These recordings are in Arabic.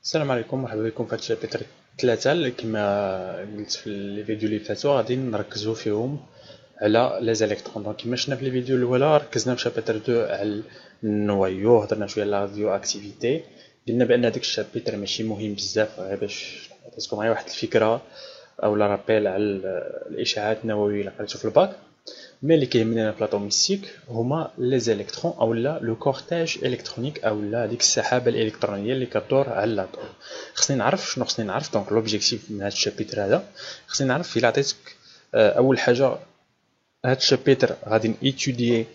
السلام عليكم، مرحبا بكم في هذا الشابتر 3 اللي كما قلت في لي فيديو اللي فاتوا غادي نركزوا فيهم على لي زيليكترون. دونك كما شفنا في لي فيديو الاولى ركزنا في شابتر 2 على النويو، هضرنا شويه على راديو اكتيفيتي. قلنا بان هذاك الشابتر ماشي مهم بزاف، غير باش نعطيكم غير واحد الفكره او لا رابيل على الاشعاعات النوويه اللي قريتو في الباك. مي اللي كيهمني انا في لاتوميستيك هما لي زيليكترون او لا لو كورتاج الكترونيك او لا هذيك السحابه الالكترونيه اللي كدور على الاتوم. خصني نعرف شنو خصني نعرف. دونك لوبجيكتيف من هذا الشابيتر هذا خصني نعرف الا عطيتك اول حاجه هذا الشابيتر غادي نيتوديي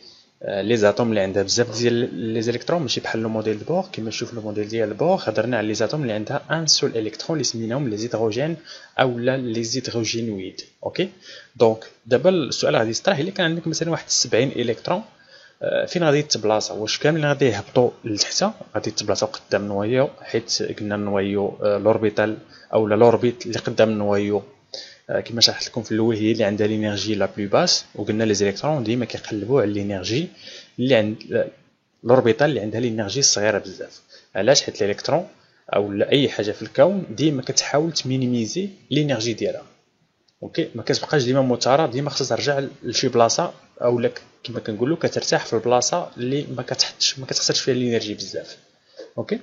لي زاتوم اللي عندها بزاف ديال لي زيليكترون، ماشي بحال لو موديل دو بور. كما نشوف لو موديل ديال بور هضرنا على لي زاتوم اللي عندها ان سول الكترون اللي سميناهم لي زيدروجين او لا لي زيدروجينويد. اوكي، دونك دابا السؤال غادي يطرح الا كان عندك مثلا واحد 70 الكترون، فين غادي يتبلاصا؟ واش كاملين غادي يهبطوا لتحت؟ غادي يتبلاصاو قدام النويو، حيت قلنا النويو لوربيتال او لوربيت اللي قدام النويو كما شرحت لكم في الاول هي اللي عندها لينيرجي لا بلو باس، وقلنا لي زيليكترون ديما كيقلبوا على لينيرجي اللي عند لوربيتال اللي عندها لينيرجي صغيره بزاف. علاش؟ حيت الالكترون او اي حاجه في الكون ديما كتحاول تمينيميزي لينيرجي ديالها. اوكي، ما كتبقاش ديما مثاره، ديما خصها ترجع لشي بلاصه او لك كما كنقولوا كترتاح في البلاصه اللي ما كتخسرش فيها الانرجي بزاف. اوكي،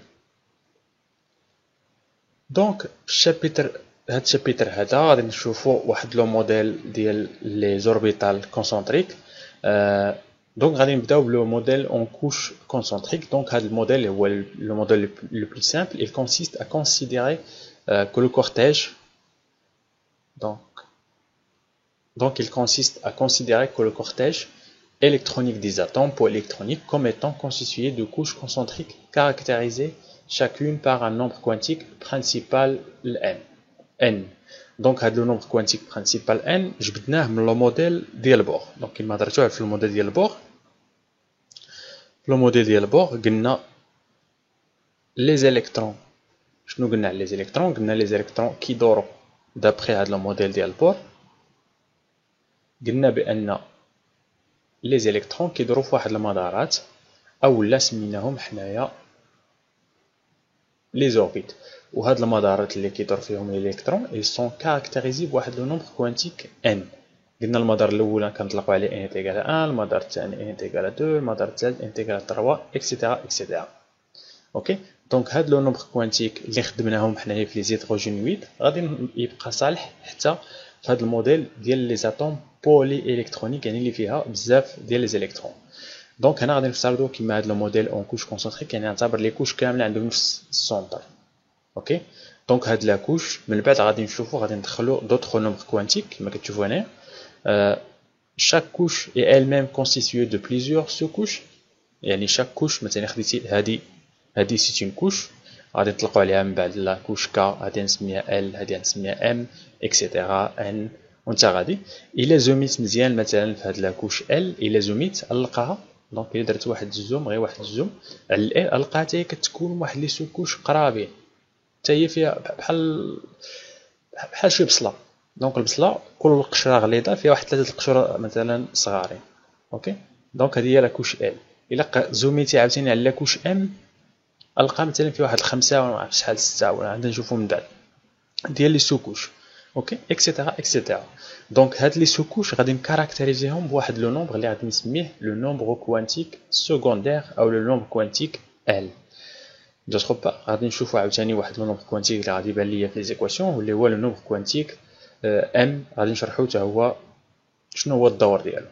دونك الشابيتر هاد الشابيتر هذا غادي نشوفوا واحد لو موديل ديال لي زوربيتال كونسونتريك. دونك غادي نبداو بلو موديل اون كوش كونسونتريك. دونك هذا الموديل هو لو موديل لو بلو سامبل. il consiste à considérer que le cortège donc il consiste à considérer que le cortège électronique des atomes pour électronique comme étant constitué de couches concentriques caractérisées chacune par un nombre quantique principal n. Donc هذا le nombre quantique principal n جبدناه من لو موديل ديال بور. دونك كما درتوه في الموديل ديال بور، في لو موديل ديال بور قلنا لي زيليكترون. شنو قلنا على لي زيليكترون؟ قلنا لي زيليكترون كيدوروا دابخي هذا لو موديل ديال بور. قلنا بان لي زيليكترون كيدوروا في واحد المدارات او لا سميناهم حنايا لي زوربيت. وهاد المدارات اللي كيدور فيهم الالكترون ils sont caractérisés بواحد لو نومبر كوانتيك n. قلنا المدار الاول كنطلقوا عليه n انتيغال 1، المدار الثاني n انتيغال 2، المدار الثالث n انتيغال 3 اكسيتيرا اكسيتيرا. اوكي، دونك هاد لو نومبر كوانتيك اللي خدمناهم حنايا في لي زيدروجينويد غادي يبقى صالح حتى في هاد الموديل ديال لي زاتوم بولي الكترونيك، يعني اللي فيها بزاف ديال لي زيليكترون. دونك هنا غادي نفترضوا كيما هاد لو موديل اون كوش كونسونتريك، يعني نعتبر لي كوش كامله عندهم نفس السونتر. اوكي، دونك هاد لا كوش من بعد غادي نشوفوا غادي ندخلوا دوطخ نومبر كوانتيك كما كتشوفوا هنا. chaque couche est elle-même constituée de plusieurs sous-couches. يعني chaque couche مثلا خديتي هادي سيت اون كوش غادي نطلقوا عليها من بعد لا كوش ك غادي نسميها ال، غادي نسميها ام اكسيتيرا ان وانت غادي. الا زوميت مزيان مثلا في هاد لا كوش ال، الا زوميت نلقاها دونك الا درت واحد الزوم غير واحد الزوم على ال لقاها حتى هي كتكون واحد لي سو كوش قرابين حتى هي فيها بحال شي بصله. دونك البصله كل قشره غليظه فيها واحد 3 القشور مثلا صغارين. اوكي، دونك هذه هي لا كوش ال. الا زوميتي عاوتاني على لا كوش ام القى مثلا في واحد 5 ولا ما عرفتش شحال 6 ولا غادي نشوفوا من بعد ديال لي سوكوش. اوكي اكسيتيرا اكسيتيرا. دونك هاد لي سوكوش غادي نكاركتيريزيهم بواحد لو نومبر اللي غادي نسميه لو نومبر كوانتيك سكوندير او لو نومبر كوانتيك ال. دوطخ با غادي نشوفوا عاوتاني واحد لو نومبر كوانتيك اللي غادي يبان ليا في لي زيكواسيون واللي هو لو نومبر كوانتيك ام. غادي نشرحوا حتى هو شنو هو الدور ديالو.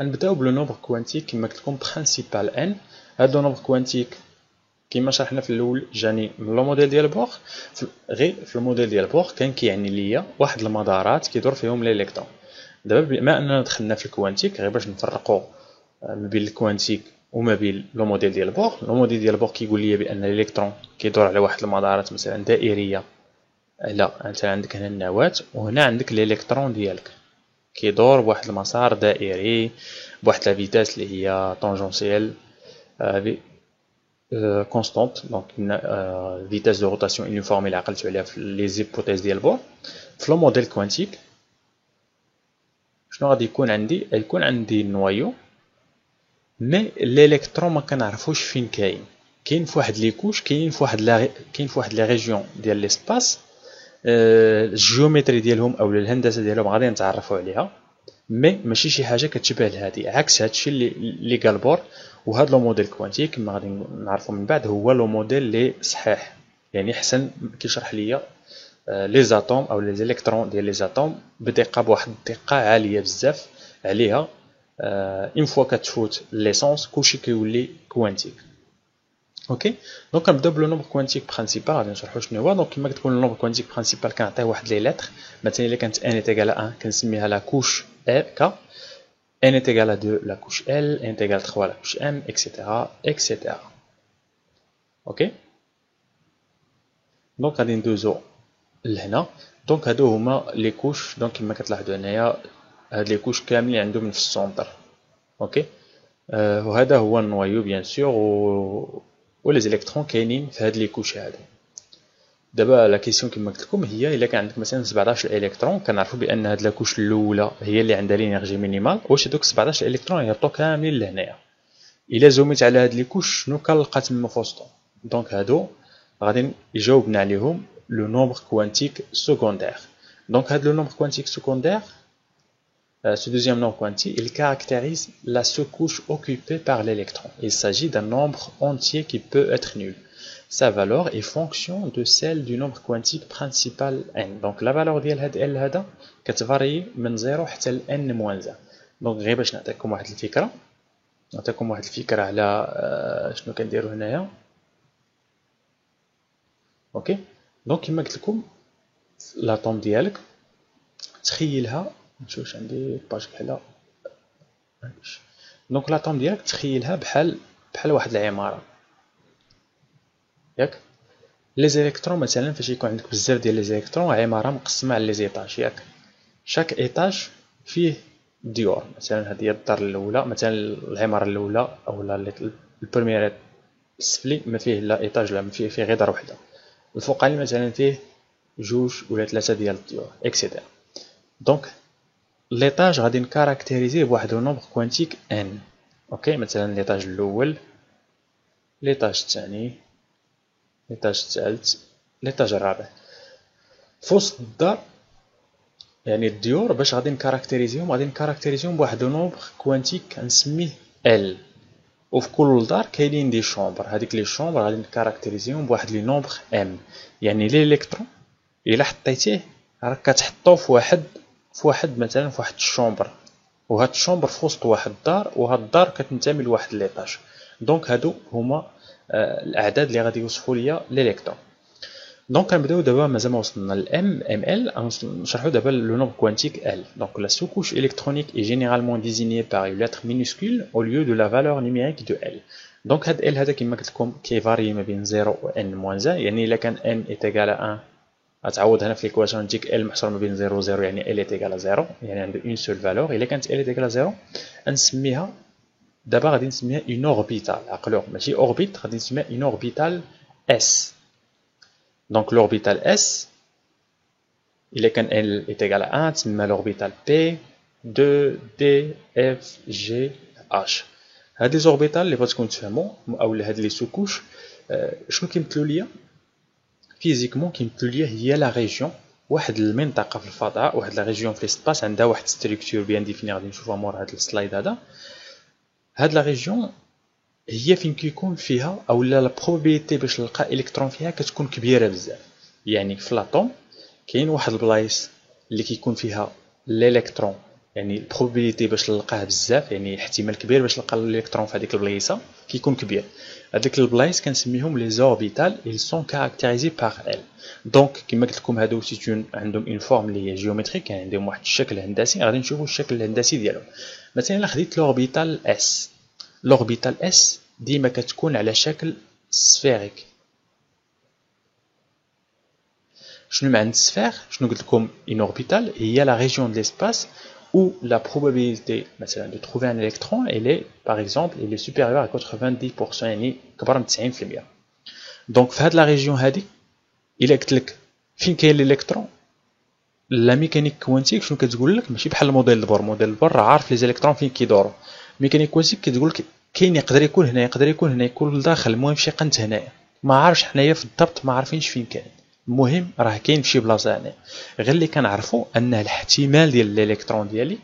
غنبداو بلو نومبر كوانتيك كما قلت لكم برينسيبال ان. هاد لو نومبر كوانتيك كما شرحنا في الاول جاني من لو موديل ديال بور. غير في الموديل ديال بور كان كيعني ليا واحد المدارات كيدور فيهم الالكترون. دابا بما اننا دخلنا في الكوانتيك غير باش نفرقوا ما بين الكوانتيك وما بين لو موديل ديال بور. لو موديل ديال بور كيقول لي بان الالكترون كيدور على واحد المدارات مثلا دائريه. لا انت عندك هنا النواه وهنا عندك الالكترون ديالك كيدور بواحد المسار دائري بواحد لا فيتاس اللي هي طونجونسيال constante, donc une vitesse de rotation uniforme اللي عقلتو عليها في لي زيبوتيز ديال بور. في لو موديل كوانتيك شنو غادي يكون عندي؟ غيكون عندي النوايو مي الالكترون ما كنعرفوش فين كاين. كاين فواحد لي كوش، كاين فواحد لي ريجيون ديال ليسباس الجيومتري ديالهم او الهندسه ديالهم غادي نتعرفوا عليها، مي ماشي شي حاجه كتشبه لهادي، عكس هادشي اللي قال بور. وهذا لو موديل كوانتيك كما غادي نعرفوا من بعد هو لو موديل اللي صحيح، يعني حسن كيشرح ليا لي زاتوم او لي الكترون ديال لي زاتوم بدقه، بواحد الدقه عاليه بزاف عليها. اون فوا كتفوت ليسونس كلشي كيولي كوانتيك. اوكي دونك كنبداو بلو نومبر كوانتيك برينسيبال، غادي نشرحوا شنو هو. دونك كما كتكون لو نومبر كوانتيك برينسيبال كنعطيه واحد لي لتر، مثلا الا كانت ان ايتيغال 1 كنسميها لا كوش ك، n est égal à 2 la couche L, n est égal à 3 la couche M, etc. etc. Ok. donc غادي ندوزو لهنا. دونك هادو هما لي كوش. دونك كما كتلاحظوا هنايا هاد لي كوش كاملين عندهم في السونتر. اوكي وهذا هو النوايو بيان سور و لي زيليكترون كاينين في هاد لي كوش هادو. دابا لا كيسيون كما قلت لكم هي الا كان عندك مثلا 17 الكترون، كنعرفوا بان هاد لا كوش الاولى هي اللي عندها لينيرجي مينيمال، واش هادوك 17 الكترون يهبطوا كاملين لهنايا. الا زوميت على هاد لي كوش شنو كنلقى تما في وسطهم؟ دونك هادو غادي يجاوبنا عليهم لو نومبر كوانتيك سكوندير. دونك هاد لو نومبر كوانتيك سكوندير ce deuxième nombre quantique, il caractérise la sous-couche occupée par l'électron. Il s'agit d'un nombre entier qui peut être nul. Sa valeur est fonction de celle du nombre quantique principal n. Donc la valeur ديال هاد L هذا كتفاري من 0 حتى ل n moins 1. دونك غير باش نعطيكم واحد الفكرة على شنو كنديروا هنايا. اوكي دونك كما قلت لكم لاطوم ديالك تخيلها، نشوف واش عندي باج بحالها. دونك لاطوم ديالك تخيلها بحال واحد العماره ياك. لي زيليكترون مثلا فاش يكون عندك بزاف ديال لي زيليكترون، عماره مقسمه على لي زيطاج ياك. شاك ايطاج فيه ديور، مثلا هذه هي الدار الاولى، مثلا العماره الاولى او البريمير السفلي ما فيه لا ايطاج، لا ما فيه غير دار وحده. الفوقاني مثلا فيه جوج ولا ثلاثه ديال الديور اكسيتيرا. دونك ليطاج غادي نكاركتيريزيه بواحد النومبر كوانتيك ان. اوكي مثلا ليطاج الاول، ليطاج الثاني، ليطاج الثالث، ليطاج الرابع. في وسط الدار يعني الديور باش غادي نكاركتيريزيهم بواحد النومبر كوانتيك كنسميه ال. وفي كل دار كاينين دي شومبر، هذيك لي شومبر غادي نكاركتيريزيهم بواحد لي نومبر ام. يعني الالكترون الا حطيتيه راك كتحطو في واحد مثلا في واحد الشومبر، وهاد الشومبر في وسط واحد الدار، وهاد الدار كتنتمي لواحد ليطاج. دونك هادو هما الاعداد اللي غادي يوصفوا ليا الالكترون. دونك كنبداو دابا مازال ما وصلنا للام ام ال، نشرحوا دابا لو نومبر كوانتيك ال. دونك لا sous-couche électronique est généralement désignée par une lettre minuscule au lieu de la valeur numérique de L. دونك هاد ال هذا كما قلت لكم كيفاري ما بين 0 و n moins 1. يعني الا كان n est égal à 1 غتعوض هنا في ليكواسيون تجيك ال محصور ما بين 0 و 0، يعني ال est égal à 0، يعني عنده اون سول فالور. الا كانت ال est égal à 0 نسميها دابا غادي نسميها اون اوربيتال. عقلوا ماشي اوربيت، غادي نسميها اون اوربيتال اس. Donc l'orbital S, il est quand L est égal à 1, تسمى l'orbital P, 2, D, F, G, H. هاد لي زوربيتال اللي بغيتكم تفهموا اولا هاد لي سوكوش شنو كيمثلوا ليا فيزيكمون؟ كيمثلوا ليا هي لا ريجيون، واحد المنطقه في الفضاء، واحد لا ريجيون في ليسباس عندها واحد ستركتور بيان ديفيني غادي نشوفها مور هاد السلايد هذا. هاد لا ريجيون هي فين كيكون فيها اولا لا بروبابيليتي باش نلقى الكترون فيها كتكون كبيره بزاف. يعني في لاطوم كاين واحد البلايص اللي كيكون فيها الالكترون، يعني البروبابيليتي باش نلقاه بزاف، يعني احتمال كبير باش نلقى الالكترون في هذيك البلايصه كيكون كبير. هذيك البلايص كنسميهم لي زوربيتال، ils sont caractérisés par L. دونك كما قلت لكم هادو سيتون عندهم اون فورم اللي هي جيومتريك، يعني عندهم واحد الشكل هندسي. غادي نشوفوا الشكل الهندسي ديالهم. مثلا الا خديت لوربيتال اس، لوربيتال اس ديما كتكون على شكل سفيريك. شنو معنى السفير؟ شنو قلت لكم؟ une orbitale هي la région de l'espace où la probabilité مثلا de trouver un électron elle est par exemple elle est supérieure à 90%، يعني كبر من 90%. دونك في هاد لا ريجيون هادي الا قلت لك فين كاين الالكترون، لا ميكانيك كوانتيك شنو كتقول لك؟ ماشي بحال الموديل البور. الموديل البور راه عارف لي زيليكترون فين كيدوروا. ميكانيك كوانتيك كتقول لك كاين يقدر يكون هنا، يقدر يكون هنا، يكون لداخل، المهم شي قنت هنايا ما عارفش حنايا في الضبط، ما عارفينش فين كان. المهم راه كاين فشي بلاصه هنا، غير اللي كنعرفوا ان الاحتمال ديال الالكترون ديالي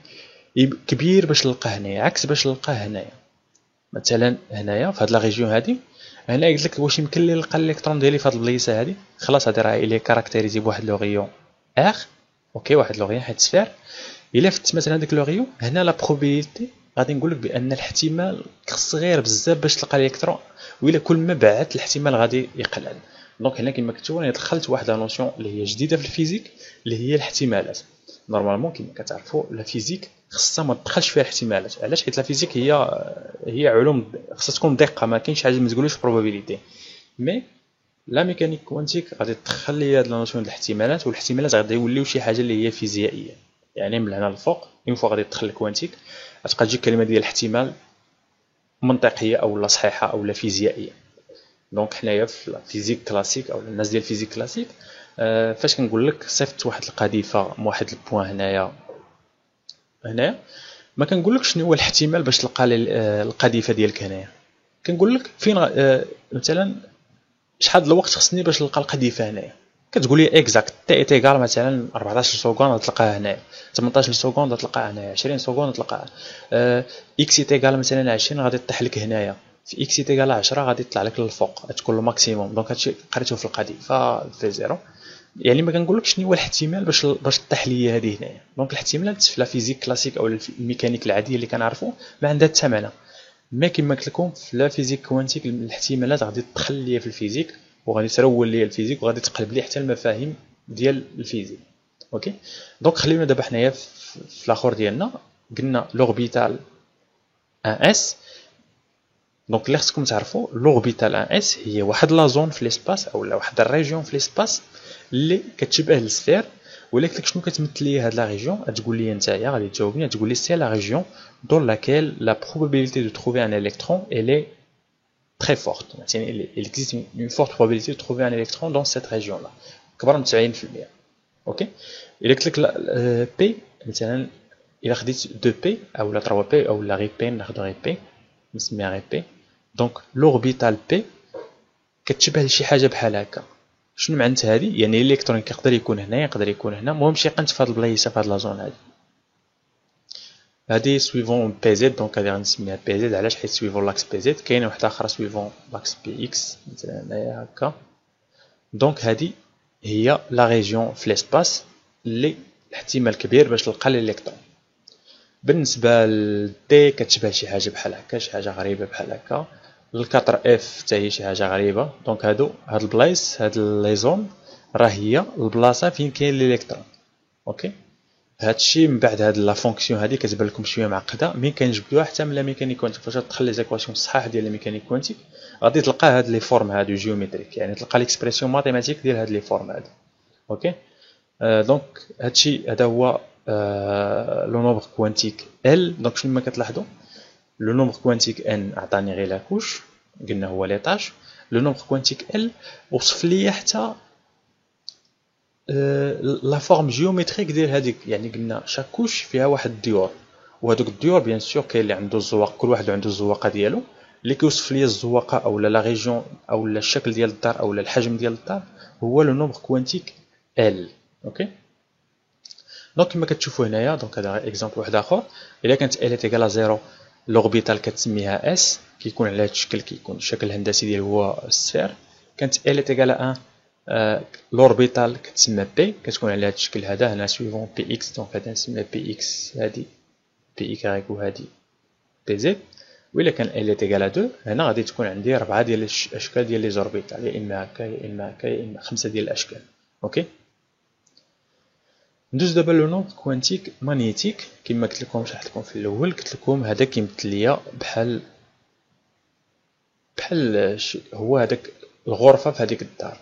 كبير باش نلقاه هنايا، عكس باش نلقاه هنايا. مثلا هنايا في هاد لا ريجيون هادي، هنا قلت لك واش يمكن لي نلقى الالكترون ديالي في هاد البليصه هادي. خلاص هادي راه الي كاركتيريزي بواحد لوغيون ار، اوكي، واحد لوغيون حيت سفير. الا فت مثلا هذاك لوغيون هنا، لا بروبابيليتي غادي نقول لك بان الاحتمال صغير بزاف باش تلقى الالكترون، وإلا كل ما بعدت الاحتمال غادي يقلل. دونك هنا كما كتشوفوا انا دخلت واحد لا نوسيون اللي هي جديده في الفيزيك، اللي هي الاحتمالات. نورمالمون كما كتعرفوا لا فيزيك خصها ما تدخلش فيها الاحتمالات. علاش؟ حيت لا فيزيك هي علوم خصها تكون دقه، ما كاينش حاجه ما تقولوش بروبابيليتي. مي لا ميكانيك كوانتيك غادي تدخل لي هاد لا نوسيون ديال الاحتمالات، والاحتمالات غادي يوليو شي حاجه اللي هي فيزيائيه. يعني من هنا للفوق اون فوا غادي تدخل الكوانتيك غتبقى تجي الكلمه ديال الاحتمال منطقيه او لا صحيحه او لا فيزيائيه. دونك حنايا في الفيزيك كلاسيك او الناس ديال الفيزيك كلاسيك، فاش كنقول لك صيفط واحد القذيفه من واحد البوان هنايا ما كنقولكش شنو هو الاحتمال باش تلقى القذيفه ديالك هنايا. كنقول لك فين مثلا شحال د الوقت خصني باش نلقى القذيفه هنايا. كتقول لي اكزاكت تي تيغال مثلا 14 سكوند تلقاها هنايا، 18 سكوند تلقاها هنايا، 20 سكوند تلقاها. اكس تيغال مثلا 20 غادي طيح لك هنايا، في اكس تيغال 10 غادي يطلع لك للفوق، غتكون الماكسيموم. دونك هادشي قريته في القذيفه في زيرو. يعني ما كنقولكش شنو هو الاحتمال باش طيح لي هذه هنايا. دونك الاحتمالات في لا فيزيك كلاسيك او الميكانيك العاديه اللي كنعرفوا ما عندها حتى معنى. ما كما قلت لكم في لا فيزيك كوانتيك الاحتمالات غادي تدخل ليا في الفيزيك، وغادي ترول ليا الفيزيك، وغادي تقلب لي حتى المفاهيم ديال الفيزيك. اوكي، دونك خلينا دابا حنايا في الاخر ديالنا قلنا لوربيتال ان اس. دونك اللي خصكم تعرفوا لوربيتال ان اس هي واحد لا زون في ليسباس او واحد الريجيون في ليسباس اللي كتشبه السفير. ولا قلت لك شنو كتمثل لي هاد لا ريجيون، غتقول لي نتايا غادي تجاوبني تقول لي سي لا ريجيون dans laquelle la probabilité de trouver un électron elle est très forte. Il existe une forte probabilité de trouver un électron dans cette région-là. كبر من 90%. اوكي، الا قلت لك بي مثلا، الا خديت 2 بي او لا 3 بي او لا غي بي، ناخذ غي بي نسميها غي بي. دونك لوربيتال بي كتشبه لشي حاجه بحال هكا. شنو معناتها هذه؟ يعني الالكترون يقدر يكون هنا، يقدر يكون هنا، المهم شي قنت في هاد البلايصه في هاد لا زون هادي. هادي سويفون بي زد، دونك هادي غنسميها بي زد. علاش؟ حيت سويفون لاكس بي زد. كاينه وحده اخرى سويفون لاكس بي اكس مثلا هنايا هكا. دونك هادي هي لا ريجيون في ليسباس اللي الاحتمال كبير باش تلقى الالكترون. بالنسبه لدي كتشبه شي حاجه بحال هكا، شي حاجه غريبه بحال هكا. الكاتر اف حتى هي شي حاجه غريبه. دونك هاد البلايص، هاد لي زون راه هي البلاصه فين كاين الالكترون. اوكي، هادشي من بعد هاد لا فونكسيون هادي كتبان لكم شويه معقده، مين كنجبدوها حتى من لا ميكانيك كوانتيك. فاش تدخل لي زيكواسيون الصحاح ديال لا ميكانيك كوانتيك غادي تلقى هاد لي فورم هادو جيومتريك، يعني تلقى ليكسبرسيون ماتيماتيك ديال هاد لي فورم هادو. اوكي، دونك هادشي هذا هو لو نومبر كوانتيك ال. دونك شنو ما كتلاحظوا، لو نومبر كوانتيك ان عطاني غير لا كوش، قلنا هو ليطاج. لو نومبر كوانتيك ال وصف لي حتى لا فورم جيومتريك ديال هذيك. يعني قلنا شاك كوش فيها واحد الديور، وهذوك الديور بيان سور كاين اللي عنده الزواق، كل واحد عنده الزواقه ديالو اللي كيوصف لي الزواقه او لا ريجيون او الشكل ديال الدار او الحجم ديال الدار، هو لو نومبر كوانتيك ال. اوكي، دونك كما كتشوفوا هنايا، دونك هذا اكزامبل واحد اخر. الا كانت ال تيكال زيرو، لوربيتال كتسميها اس، كيكون على هذا الشكل، كيكون الشكل الهندسي ديالو هو السفير. كانت ال تيكال 1، لوربيتال كتسمى بي، كتكون على هذا الشكل هذا هنا سويفون بي اكس. دونك هذا نسميها بي اكس، هادي بي ايكغيك وهادي بي زد. وإلا كان ال تيكال 2 هنا غادي تكون عندي 4 ديال الاشكال ديال لي زوربيتال، يا اما هكا يا اما هكا يا اما 5 ديال الاشكال. اوكي، ندوز دابا لو نومبر كوانتيك ماغنيتيك. كما قلت لكم شرحت لكم في الاول، قلت لكم هذا كيمثل ليا بحال هو هذاك الغرفه في هذيك الدار،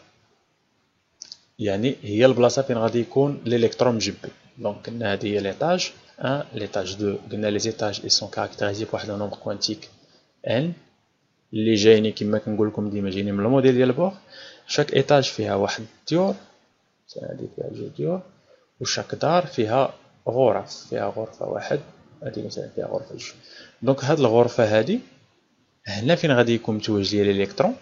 يعني هي البلاصه فين غادي يكون الالكترون مجبد. دونك قلنا هذه هي ليطاج 1 ليطاج 2. قلنا لي زيطاج اي سون كاركتيريزي بواحد لو نومبر كوانتيك ان اللي جايني كما كنقول لكم ديما جايني من الموديل ديال بور. شاك ايطاج فيها واحد الديور، هذه فيها جوج ديور، وشاك دار فيها غرف، فيها غرفه واحد، هذه مثلا فيها غرفه جوج. دونك هاد الغرفه هذه هنا فين غادي يكون متواجد ليا الالكترون،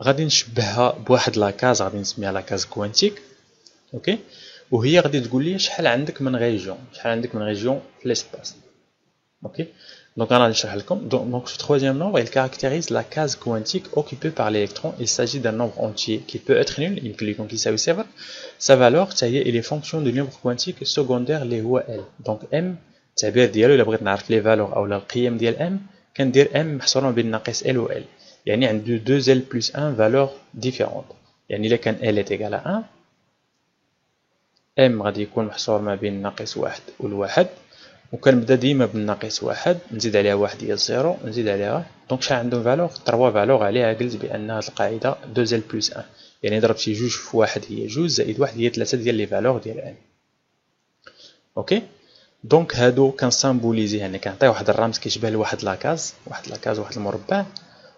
غادي نشبهها بواحد لاكاز غادي نسميها لاكاز كوانتيك. اوكي، وهي غادي تقول لي شحال عندك من ريجيون، شحال عندك من ريجيون في l'espace. Ok, donc on a donc ce troisième nombre il caractérise la case quantique occupée par l'électron. Il s'agit d'un nombre entier qui peut être nul, sa valeur elle est fonction du nombre quantique secondaire اللي هو L. donc M التعبير ديالو الا بغيت نعرف لي فالور اولا القيم ديال M كندير M محصورة بين ناقص L و L، يعني عنده 2L plus 1 valeurs différentes. يعني الا كان L est égal à 1 M غادي يكون محصور ما بين ناقص 1 و الواحد، وكنبدا ديما بالناقص واحد نزيد عليها واحد هي زيرو نزيد عليها واحد. دونك شحال عندهم فالور 3 فالور. عليها قلت بان هاد القاعده 2 بلس 1 يعني ضربتي جوج في واحد هي جوج زائد واحد هي 3 ديال لي فالور ديال ان. اوكي، دونك هادو كنسامبوليزي يعني كنعطي واحد الرمز كيشبه لواحد لاكاز، واحد المربع،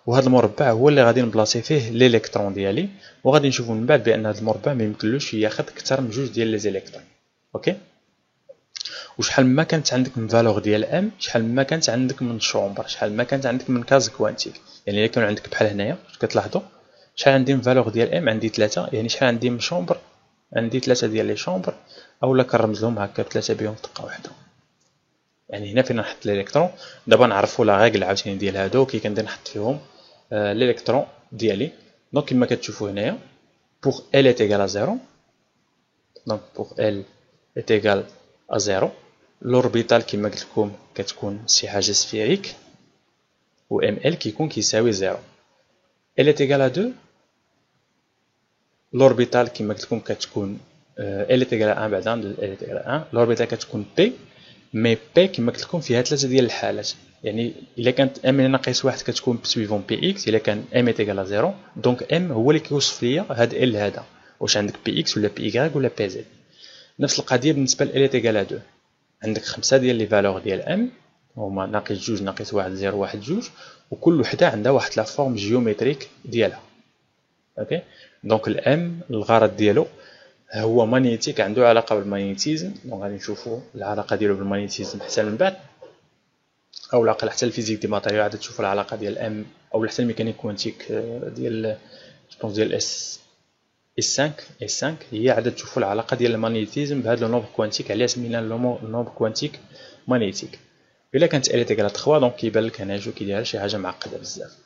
وهذا المربع هو اللي غادي نبلاصي فيه الالكترون ديالي، وغادي نشوفوا من بعد بان هذا المربع ما يمكنلوش ياخذ اكثر من جوج ديال لي زيليكترون. اوكي، وشحال ما كانت عندك من فالور ديال ام شحال ما كانت عندك من شومبر، شحال ما كانت عندك من كاز كوانتيك. يعني الا كانوا عندك بحال هنايا كتلاحظوا شحال عندي من فالور ديال ام عندي 3، يعني شحال عندي من شومبر عندي 3 ديال لي شومبر، اولا كنرمز لهم هكا ب3 بهم في دقه واحده. يعني هنا فين نحط الالكترون. دابا نعرفوا لا ريغل عاوتاني ديال هادو كي كندير نحط فيهم الالكترون ديالي. دونك كما كتشوفوا هنايا pour L est égal à 0، donc pour L est égal à 0 l'orbital كما قلت لكم كتكون شي حاجه سفيريك، و ام ال كيكون كيساوي 0. L est égal à 2 l'orbital كما قلت لكم كتكون L est égal à 1 بعدا L est égal à 1 l'orbital كتكون P، مي P كما قلت لكم فيها ثلاثه ديال الحالات. يعني الا كانت ام ناقص 1 كتكون بسويفون بي اكس، الا كان ام est égal à 0 دونك ام هو اللي كيوصف ليا هاد ال هذا واش عندك بي اكس ولا بي واي ولا بي زد. نفس القضيه بالنسبه ل L est égal à 2، عندك 5 ديال لي فالور ديال ام هما ناقص 2 ناقص 1 0 1 2، وكل وحده عندها واحد لا فورم جيومتريك ديالها. اوكي، دونك الام الغرض ديالو هو مانيتيك، عنده علاقه بالمagnétisme. دونك غادي نشوفوا العلاقه ديالو بالمagnétisme حتى من بعد، او الاقل حتى الفيزيك دي ماتيريال غادي تشوفوا العلاقه ديال ام، او حتى الميكانيك كوانتيك ديال جوبونس ديال اس 5 هي عاد تشوفوا العلاقه ديال المagnétisme بهذا لو نومبر كوانتيك. علاش سمينا لو نومبر كوانتيك مانيتيك؟ الا كانت ال تيكال 3 دونك كيبان لك هنا جو كيدير شي حاجه معقده بزاف.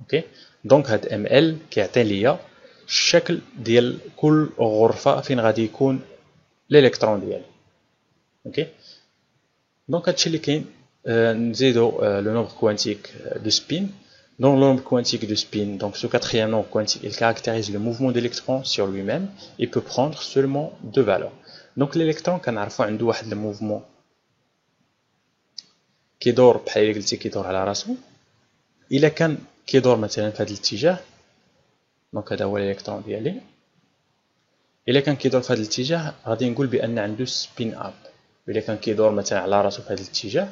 اوكي، دونك هاد ام ال كيعطي ليا الشكل ديال كل غرفه فين غادي يكون الالكترون ديالي. اوكي، دونك هادشي اللي كاين. نزيدو لو نومبر كوانتيك دو سبين. Donc le nombre quantique de spin, donc ce quatrième nombre quantique, il caractérise le mouvement d'électrons sur lui-même et peut prendre seulement deux valeurs. Donc l'électron كنعرفوا عنده واحد الموفمون كيدور بحال اللي قلتي كيدور على راسو. الا كان كيدور مثلا في هذا الاتجاه دونك هذا هو الالكترون ديالي، الا كان كيدور في هذا الاتجاه غادي نقول بان عنده سبين اب. الا كان كيدور مثلا على راسو في هذا الاتجاه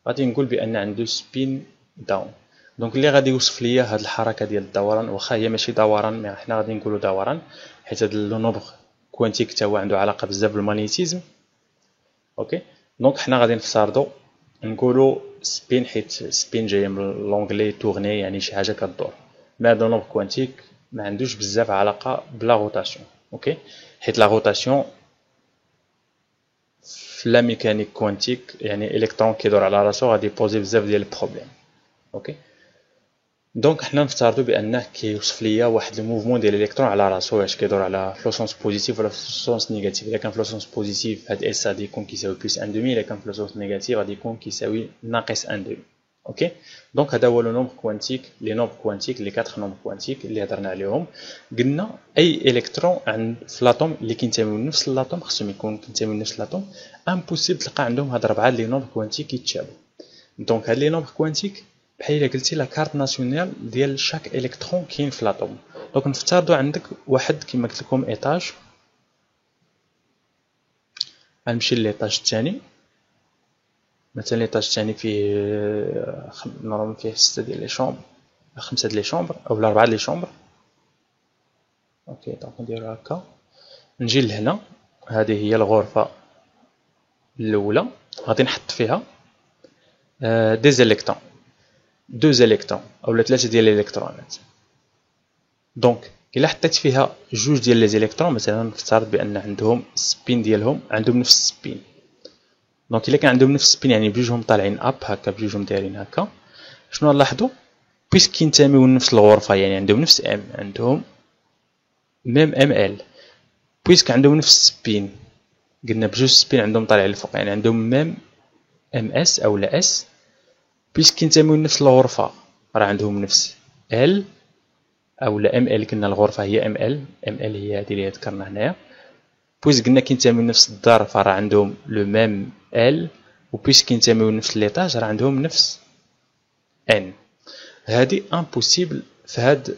غادي نقول بان عنده سبين داون. دونك اللي غادي يوصف ليا هاد الحركه ديال الدوران، واخا هي ماشي دوران مي حنا غادي نقولوا دوران حيت هاد لو نومبر كوانتيك حتى هو عنده علاقه بزاف بالمagnétisme. اوكي، دونك حنا غادي نفترضوا نقولوا سبين حيت سبين جايه من لونغلي تورني يعني شي حاجه كدور. مي هاد لو نومبر كوانتيك ما عندوش بزاف علاقه بلا روتاسيون. اوكي، حيت لا روتاسيون في لا ميكانيك كوانتيك يعني الكترون كيدور على راسو غادي يبوزي بزاف ديال البروبليم. اوكي، دونك حنا نفترضوا بانه كيوصف ليا واحد الموفمون ديال الالكترون على راسو واش كيدور على فلوسونس بوزيتيف ولا فلوسونس نيجاتيف. الا كان فلوسونس بوزيتيف هاد اس غادي يكون كيساوي بلس 1 دومي، الا كان فلوسونس نيجاتيف غادي يكون كيساوي ناقص 1 دومي. اوكي، دونك هذا هو لو نومبر كوانتيك لي نومبر كوانتيك لي 4 نومبر كوانتيك اللي هضرنا عليهم. قلنا اي الكترون عند في لاطوم اللي كينتميو لنفس لاطوم خصهم يكون كينتميو لنفس لاطوم امبوسيبل تلقى عندهم هاد 4 لي نومبر كوانتيك كيتشابهوا. دونك هاد لي نومبر كوانتيك بحال الا قلتي لا كارت ناسيونال ديال شاك الكترون كاين في لاطوم. دونك نفترضوا عندك واحد كما قلت لكم ايطاج، غنمشي للإيطاج الثاني. مثلا ليطاج الثاني فيه نورمال فيه 6 ديال لي شومبر، 5 ديال لي شومبر اولا 4 ديال لي شومبر. اوكي، دونك نديرو هكا نجي لهنا. هذه هي الغرفه الاولى غادي نحط فيها دي زيليكترون، دو زيليكترون اولا 3 ديال الالكترونات. دونك الا حطيت فيها جوج ديال لي زيليكترون مثلا، نفترض بان عندهم السبين ديالهم عندهم نفس السبين. دونك الا كان عندهم نفس السبين يعني بجوجهم طالعين اب هكا، بجوجهم دايرين هكا، شنو نلاحظوا؟ بويسك كينتميو لنفس الغرفه، يعني عندهم نفس ام، عندهم ميم ام ال، بويسك عندهم نفس السبين، قلنا بجوج سبين عندهم طالع للفوق، يعني عندهم ميم ام اس او لا اس، بويسك كينتميو لنفس الغرفه راه عندهم نفس ال او لا ام ال، قلنا الغرفه هي ام ال، ام ال هي هذه اللي ذكرنا هنايا، بويسك قلنا كينتميو لنفس الدار فراه عندهم لو ميم ال، وبويسك كينتميو لنفس ليطاج راه عندهم نفس ان. هادي امبوسيبل في هاد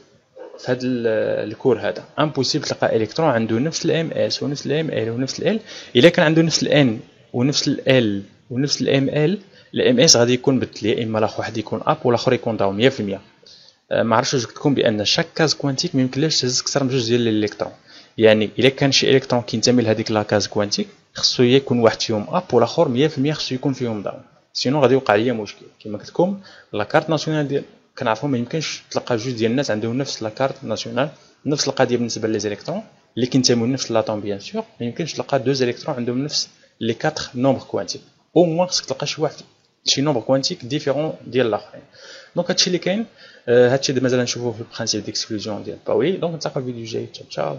الكور هذا، امبوسيبل تلقى الكترون عنده نفس الام اس ونفس الام ال ونفس ال. الا كان عنده نفس الان ونفس ال ونفس الام ال، الام اس غادي يكون بدل، يا اما الاخر واحد يكون اب والاخر يكون داون 100%. ما عرفتش واش قلت لكم بان شاك كاز كوانتيك ما يمكنلاش تهز اكثر من جوج ديال الالكترون، يعني الا كان شي الكترون كينتمي لهذيك لاكاز كوانتيك خصو يكون واحد فيهم اب والاخر 100% خصو يكون فيهم داون، سينو غادي يوقع ليا مشكل. كما قلت لكم لاكارت ناسيونال ديال كنعرفوا ما يمكنش تلقى جوج ديال الناس عندهم نفس لاكارت ناسيونال، نفس القضيه بالنسبه لي زيليكترون اللي كينتميو لنفس لاطوم. بيان سور ما يمكنش تلقى دو زيليكترون عندهم نفس لي 4 نومبر كوانتيك، او موان خصك تلقى شي واحد شي نومبر كوانتيك ديفيرون ديال الاخرين. دونك هادشي اللي كاين، هادشي مازال نشوفوه في البرانسيپ ديكسكلوزيون ديال باولي. دونك نتلاقاو في الفيديو الجاي، تشاو.